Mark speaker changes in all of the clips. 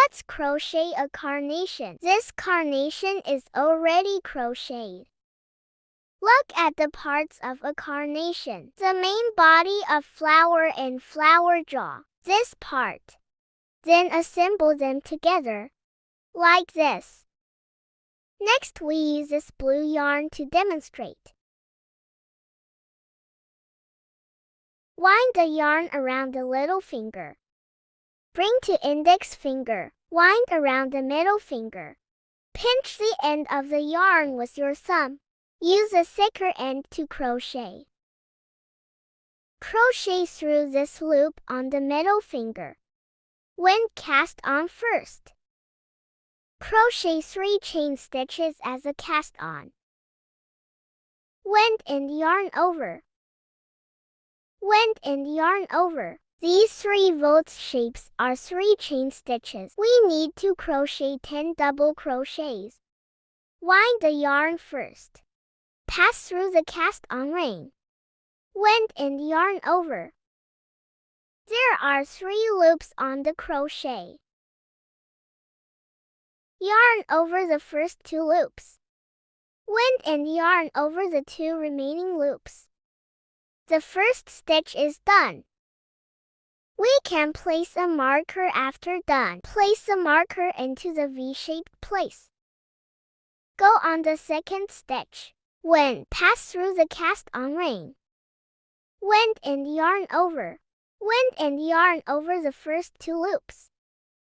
Speaker 1: Let's crochet a carnation. This carnation is already crocheted. Look at the parts of a carnation. The main body of flower and flower jaw. This part. Then assemble them together. Like this. Next we use this blue yarn to demonstrate. Wind the yarn around the little finger. Bring to index finger. Wind around the middle finger. Pinch the end of the yarn with your thumb. Use the thicker end to crochet. Crochet through this loop on the middle finger. When cast on first. Crochet 3 chain stitches as a cast on. Wend and yarn over. Wend and yarn over. These 3 volts shapes are 3 chain stitches. We need to crochet 10 double crochets. Wind the yarn first. Pass through the cast on ring. Wend and yarn over. There are 3 loops on the crochet. Yarn over the first 2 loops. Wend and yarn over the 2 remaining loops. The first stitch is done. We can place a marker after done. Place the marker into the V-shaped place. Go on the second stitch. Wend, pass through the cast-on ring. Wend and yarn over. Wend and yarn over the first 2 loops.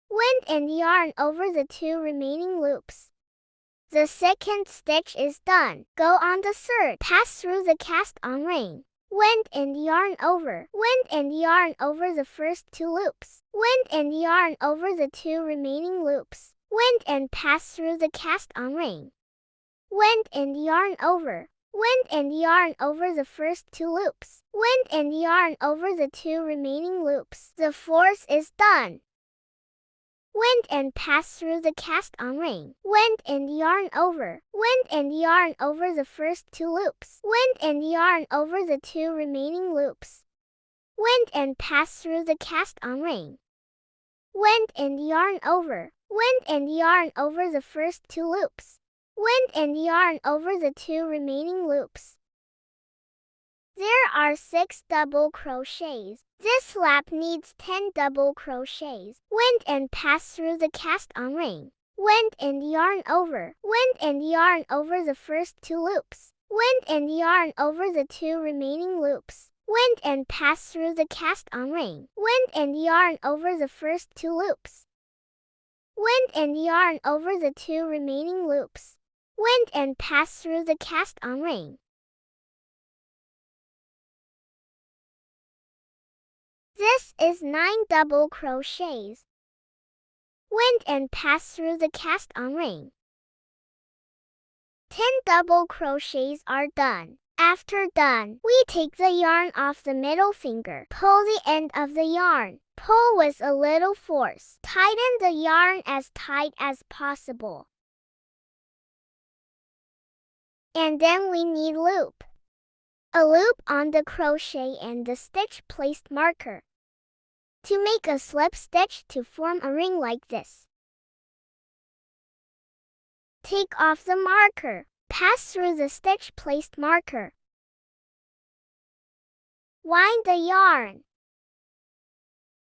Speaker 1: Wend and yarn over the 2 remaining loops. The second stitch is done. Go on the third. Pass through the cast-on ring. Wend and yarn over. Wend and yarn over the first 2 loops. Wend and yarn over the 2 remaining loops. Wend and pass through the cast-on ring. Wend and yarn over. Wend and yarn over the first 2 loops. Wend and yarn over the 2 remaining loops. The fourth is done. Wend and pass through the cast-on ring. Wend and yarn over. Wend and yarn over the first 2 loops. Wend and yarn over the 2 remaining loops. Wend and pass through the cast-on ring. Wend and yarn over. Wend and yarn over the first 2 loops. Wend and yarn over the 2 remaining loops. There are 6 double crochets. This lap needs 10 double crochets. Wend and pass through the cast-on ring. Wend and yarn over. Wend and yarn over the first 2 loops. Wend and yarn over the 2 remaining loops. Wend and pass through the cast-on ring. Wend and yarn over the first 2 loops. Wend and yarn over the 2 remaining loops. Wend and pass through the cast-on ring. This is 9 double crochets. Wend and pass through the cast-on ring. 10 double crochets are done. After done, we take the yarn off the middle finger. Pull the end of the yarn. Pull with a little force. Tighten the yarn as tight as possible. And then we need loop. A loop on the crochet and the stitch placed marker. To make a slip stitch to form a ring like this. Take off the marker. Pass through the stitch placed marker. Wind the yarn.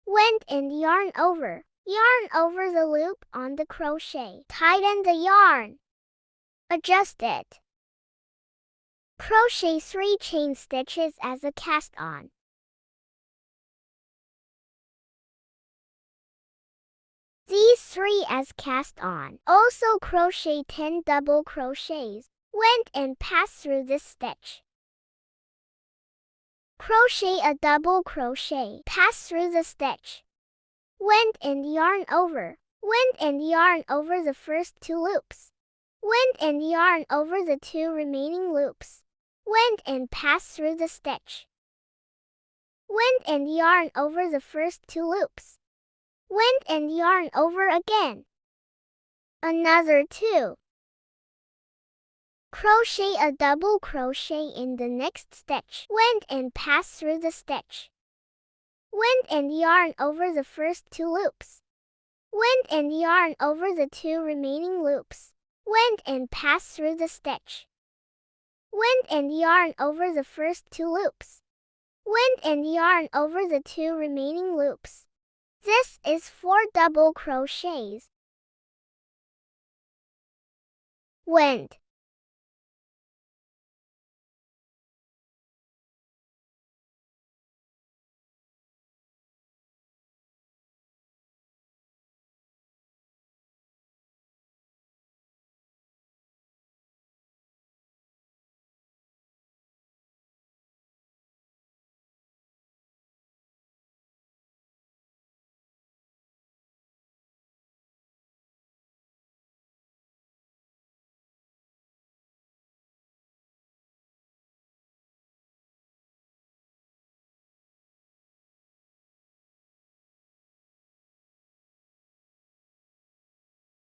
Speaker 1: Wend and yarn over. Yarn over the loop on the crochet. Tighten the yarn. Adjust it. Crochet 3 chain stitches as a cast-on. These 3 as cast-on. Also crochet 10 double crochets. Wend and pass through this stitch. Crochet a double crochet. Pass through the stitch. Wend and yarn over. Wend and yarn over the first 2 loops. Wend and yarn over the 2 remaining loops. Wend and pass through the stitch. Wend and yarn over the first 2 loops. Wend and yarn over again. Another 2. Crochet a double crochet in the next stitch. Wend and pass through the stitch. Wend and yarn over the first 2 loops. Wend Wind and yarn over the 2 remaining loops. Wind and pass through the stitch. Wind and yarn over the first 2 loops. Wind and yarn over the 2 remaining loops. This is 4 double crochets. Wind.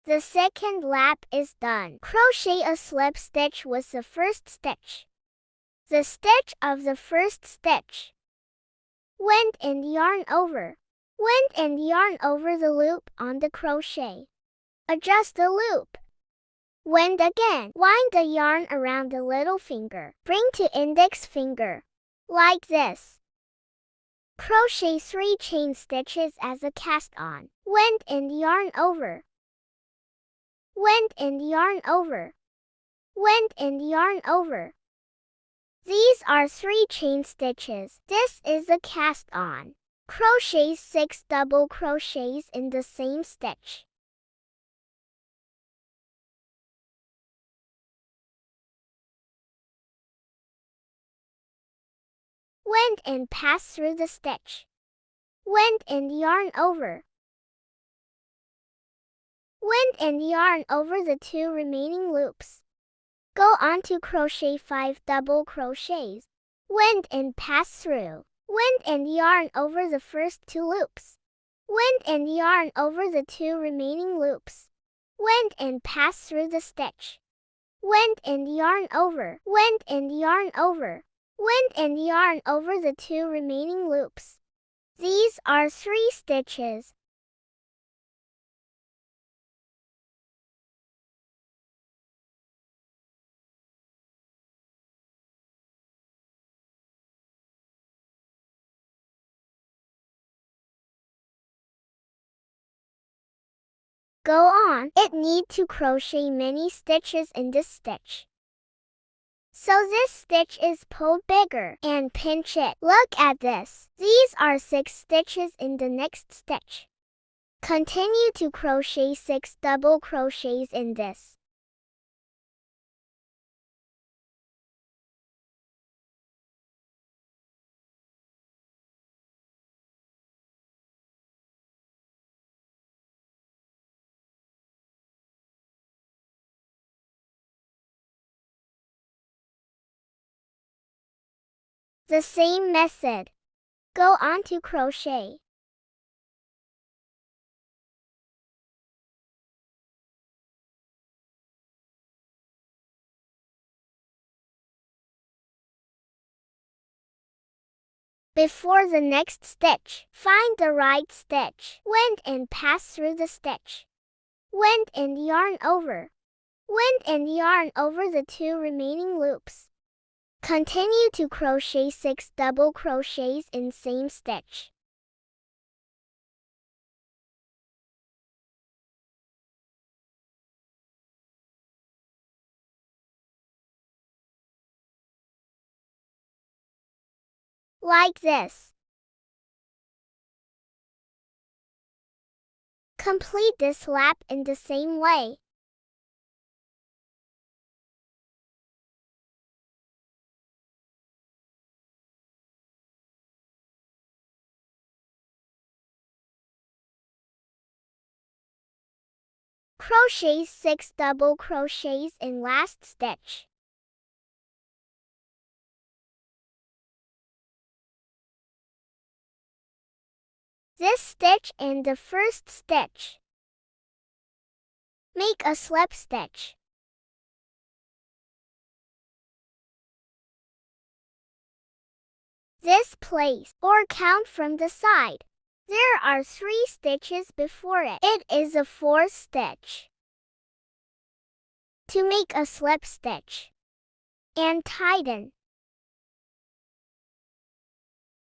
Speaker 1: The second lap is done. Crochet a slip stitch with the first stitch. The stitch of the first stitch. Wind and yarn over. Wind and yarn over the loop on the crochet. Adjust the loop. Wind again. Wind the yarn around the little finger. Bring to index finger. Like this. Crochet 3 chain stitches as a cast on. Wind and yarn over. Wind and yarn over. Wind and yarn over. These are 3 chain stitches. This is a cast on. Crochet 6 double crochets in the same stitch. Wind and pass through the stitch. Wind and yarn over. Wind and yarn over the 2 remaining loops. Go on to crochet 5 double crochets. Wind and pass through. Wind and yarn over the first 2 loops. Wind and yarn over the 2 remaining loops. Wind and pass through the stitch. Wind and yarn over. Wind and yarn over. Wind and yarn over the 2 remaining loops. These are 3 stitches. Go on. It need to crochet many stitches in this stitch. So this stitch is pulled bigger and pinch it. Look at this. These are 6 stitches in the next stitch. Continue to crochet 6 double crochets in this. The same method. Go on to crochet. Before the next stitch, find the right stitch. Wind and pass through the stitch. Wind and yarn over. Wind and yarn over the 2 remaining loops. Continue to crochet 6 double crochets in same stitch. Like this. Complete this lap in the same way. Crochet 6 double crochets in last stitch. This stitch and the first stitch. Make a slip stitch. This place or count from the side. There are 3 stitches before it. It is a 4th stitch. To make a slip stitch and tighten.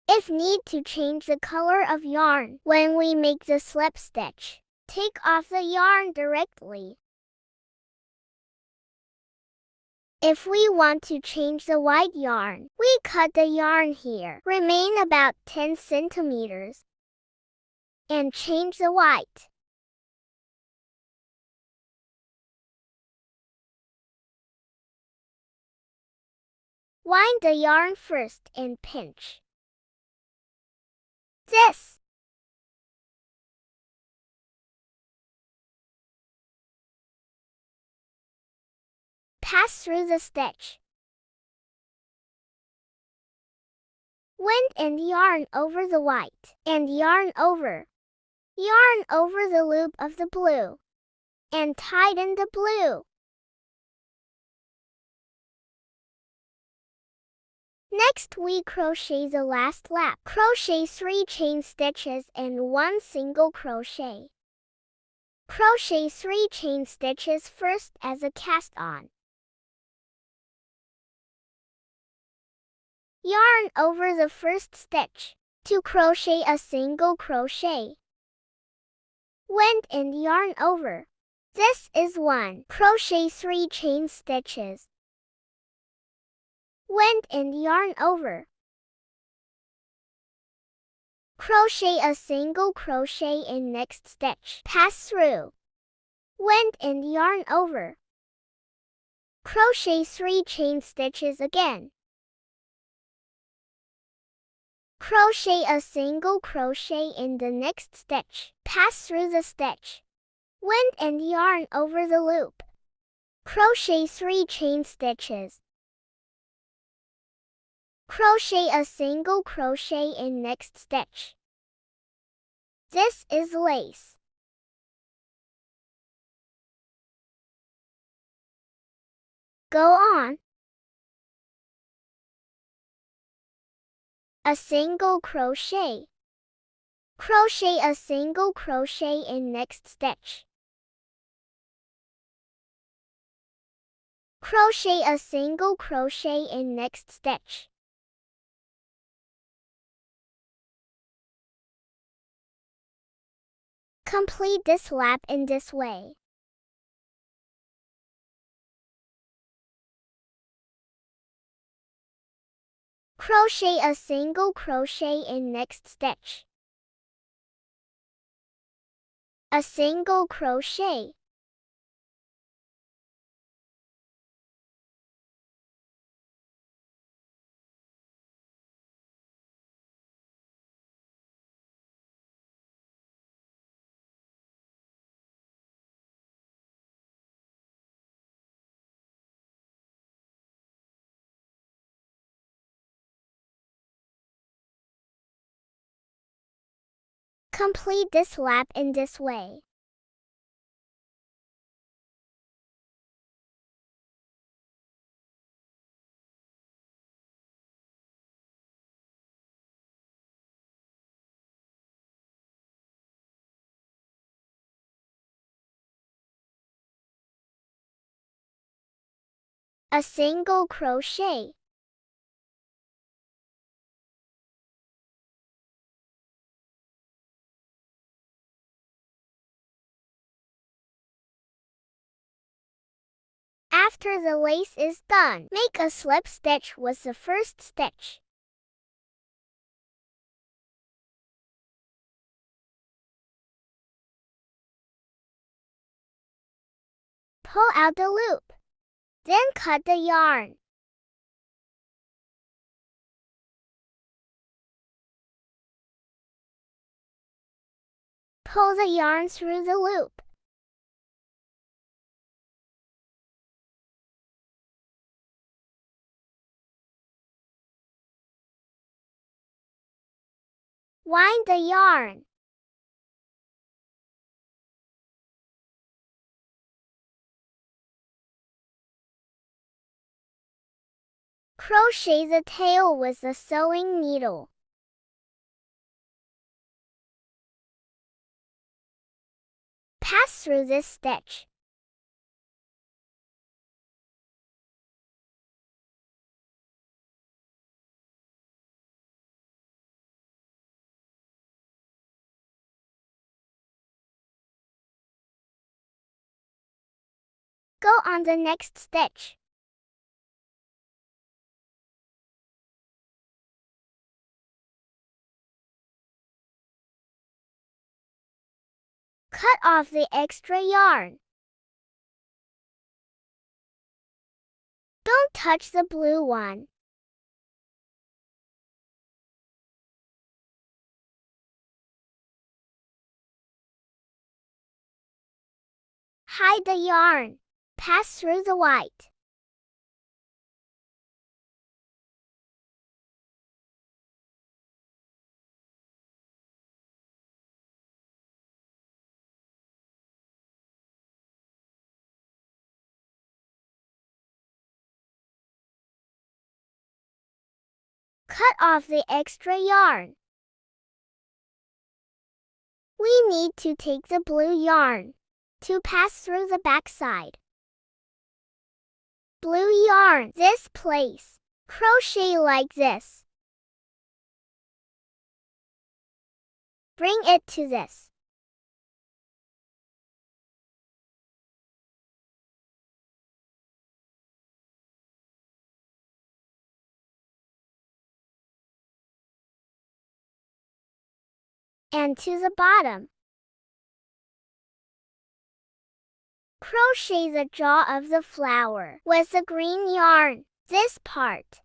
Speaker 1: If need to change the color of yarn when we make the slip stitch, take off the yarn directly. If we want to change the white yarn, we cut the yarn here, remain about 10 centimeters, and change the white. Wind the yarn first and pinch. This. Pass through the stitch. Wind and yarn over the white, and yarn over the loop of the blue, and tighten the blue. Next we crochet the last lap. Crochet 3 chain stitches and 1 single crochet. Crochet 3 chain stitches first as a cast on. Yarn over the first stitch. To crochet a single crochet. Wind and yarn over. This is 1. Crochet 3 chain stitches. Wind and yarn over. Crochet a single crochet in next stitch. Pass through. Wind and yarn over. Crochet 3 chain stitches again. Crochet a single crochet in the next stitch. Pass through the stitch. Wind and yarn over the loop. Crochet 3 chain stitches. Crochet a single crochet in next stitch. This is lace. Go on. A single crochet. Crochet a single crochet in next stitch. Crochet a single crochet in next stitch. Complete this lap in this way. Crochet a single crochet in next stitch. A single crochet. Complete this lap in this way. A single crochet. After the lace is done, make a slip stitch with the first stitch. Pull out the loop. Then cut the yarn. Pull the yarn through the loop. Wind the yarn. Crochet the tail with a sewing needle. Pass through this stitch. Go on the next stitch. Cut off the extra yarn. Don't touch the blue one. Hide the yarn. Pass through the white. Cut off the extra yarn. We need to take the blue yarn to pass through the back side. Blue yarn this place. Crochet like this. Bring it to this. And to the bottom. Crochet the jaw of the flower with the green yarn, this part.